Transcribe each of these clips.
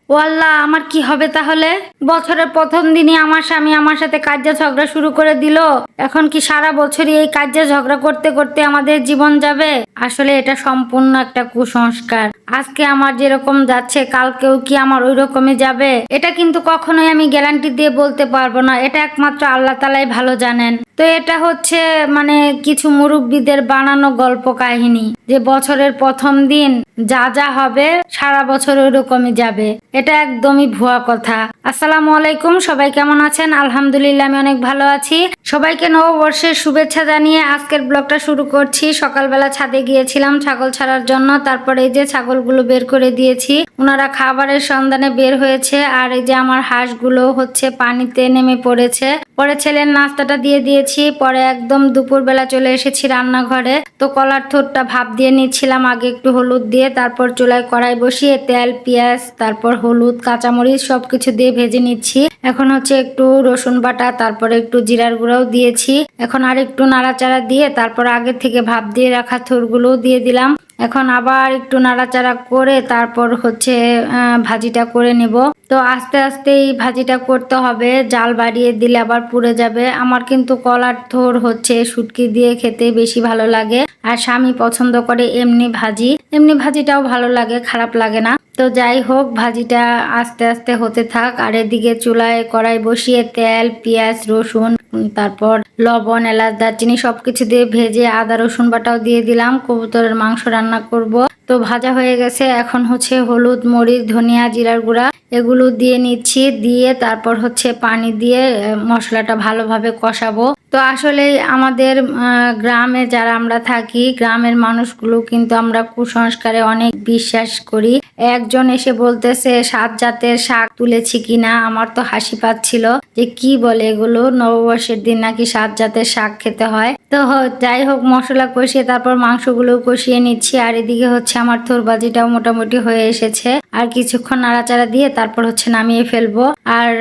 ও আল্লাহ, আমার কি হবে তাহলে? বছরের প্রথম দিনই আমার স্বামী আমার সাথে কাজ্যা ঝগড়া শুরু করে দিল। এখন কি সারা বছরই এই কাজ্যা ঝগড়া করতে করতে আমাদের জীবন যাবে? আসলে এটা সম্পূর্ণ একটা কুসংস্কার। আজকে আমার যেরকম যাচ্ছে কালকেও কি আমার ওই রকমই যাবে? এটা কিন্তু কখনোই আমি গ্যারান্টি দিয়ে বলতে পারবো না, এটা একমাত্র আল্লাহ তাআলাই ভালো জানেন। তো এটা হচ্ছে মানে কিছু মুরব্বীদের বানানো গল্প কাহিনী, যে বছরের প্রথম দিন যা যা হবে সারা বছর ওই রকমই যাবে। এটা একদমই ভুয়া কথা। আসসালামু আলাইকুম, সবাই কেমন আছেন? আলহামদুলিল্লাহ, আমি অনেক ভালো আছি। সবাইকে নববর্ষের শুভেচ্ছা জানিয়ে আজকের ব্লগটা শুরু করছি। সকালবেলা ছাদে গিয়েছিলাম ছাগল ছাড়ার জন্য, তারপরে এই যে ছাগলগুলো বের করে দিয়েছি, ওনারা খাবারের সন্ধানে বের হয়েছে। আর এই যে আমার হাঁসগুলো হচ্ছে পানিতে নেমে পড়েছে। পরে ছেলের নাস্তাটা দিয়ে দিয়েছি, পরে একদম দুপুরবেলা চলে এসেছি রান্নাঘরে। তো কলার থোরটা ভাপ দিয়ে নিচ্ছিলাম আগে একটু হলুদ দিয়ে, তারপর চুলায় কড়াই বসিয়ে তেল পেঁয়াজ তারপর হলুদ কাঁচামরিচ সবকিছু দিয়ে ভেজে নিচ্ছি। এখন হচ্ছে একটু রসুন বাটা তারপরে একটু জিরার গুঁড়াও দিয়েছি। এখন আর একটু নাড়াচাড়া দিয়ে তারপর আগে থেকে ভাপ দিয়ে রাখা থোরগুলোও দিয়ে দিলাম। এখন আবার একটু নাড়াচাড়া করে তারপর হচ্ছে ভাজিটা করে নেব। তো আস্তে আস্তে এই ভাজিটা করতে হবে, জাল বাড়িয়ে দিলে আবার পুড়ে যাবে। আমার কিন্তু কলার থোর হচ্ছে শুটকি দিয়ে খেতে বেশি ভালো লাগে, আর স্বামী পছন্দ করে এমনি ভাজি। এমনি ভাজিটাও ভালো লাগে, খারাপ লাগে না। তো যাই হোক, ভাজিটা আস্তে আস্তে হতে থাক। আর এদিকে চুলায় কড়াই বসিয়ে তেল পেঁয়াজ রসুন তারপর লবণ এলাচ দারচিনি সবকিছু দিয়ে ভেজে আদা রসুন বাটাও দিয়ে দিলাম। কবুতরের মাংস রান্না করব। তো ভাজা হয়ে গেছে, এখন হচ্ছে হলুদ মরিচ ধনিয়া জিরার গুঁড়া এগুলো দিয়ে নিচ্ছি। দিয়ে তারপর হচ্ছে পানি দিয়ে মশলাটা ভালোভাবে কষাবো। তো আসলে আমাদের গ্রামে যারা আমরা থাকি, গ্রামের মানুষগুলো কিন্তু আমরা কুসংস্কারে অনেক বিশ্বাস করি। একজন এসে বলতেছে 7 জাতের শাক তুলেছি কিনা। আমার তো হাসি পাচ্ছিল যে কি বলে এগুলো, নববর্ষের দিন নাকি 7 জাতের শাক খেতে হয়। তো যাই হোক, মশলা কষিয়ে তারপর মাংসগুলো কষিয়ে নিচ্ছি। আর এদিকে হচ্ছে আমার থোর ভাজিটাও মোটামুটি হয়ে এসেছে। আর কিছুক্ষণ নাড়াচাড়া দিয়ে তারপর হচ্ছে নামিয়ে ফেলবো। আর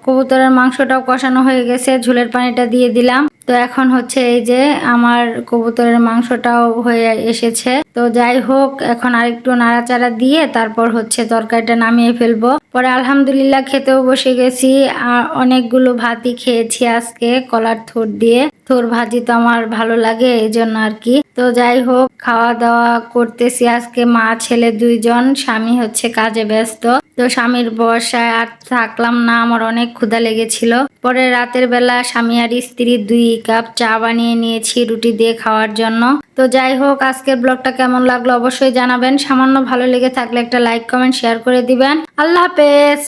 কবুতরের মাংসটাও কষানো হয়ে গেছে, ঝোলের পানিটা দিয়ে দিলাম। তো এখন হচ্ছে এই যে আমার কবুতরের মাংসটাও হয়ে এসেছে। তো যাই হোক, এখন আরেকটু নাড়াচাড়া দিয়ে তারপর হচ্ছে তরকারিটা নামিয়ে ফেলবো। পরে আলহামদুলিল্লাহ খেতেও বসে গেছি। আর অনেকগুলো ভাতই খেয়েছি আজকে কলার থোর দিয়ে। থোর ভাজি তো আমার ভালো লাগে, এই জন্য আর কি। তো যাই হোক, খাওয়া দাওয়া করতেছি আজকে মা ছেলে দুইজন। স্বামী হচ্ছে কাজে ব্যস্ত। তো স্বামীর বর্ষায় আর থাকলাম না, আমার অনেক ক্ষুধা লেগেছিল। পরে রাতের বেলা স্বামী আর স্ত্রী 2 কাপ চা বানিয়ে নিয়েছি রুটি দিয়ে খাওয়ার জন্য। তো যাই হোক, আজকের ব্লগটা কেমন লাগলো অবশ্যই জানাবেন। সামান্য ভালো লেগে থাকলে একটা লাইক কমেন্ট শেয়ার করে দিবেন। আল্লাহ হাফেজ।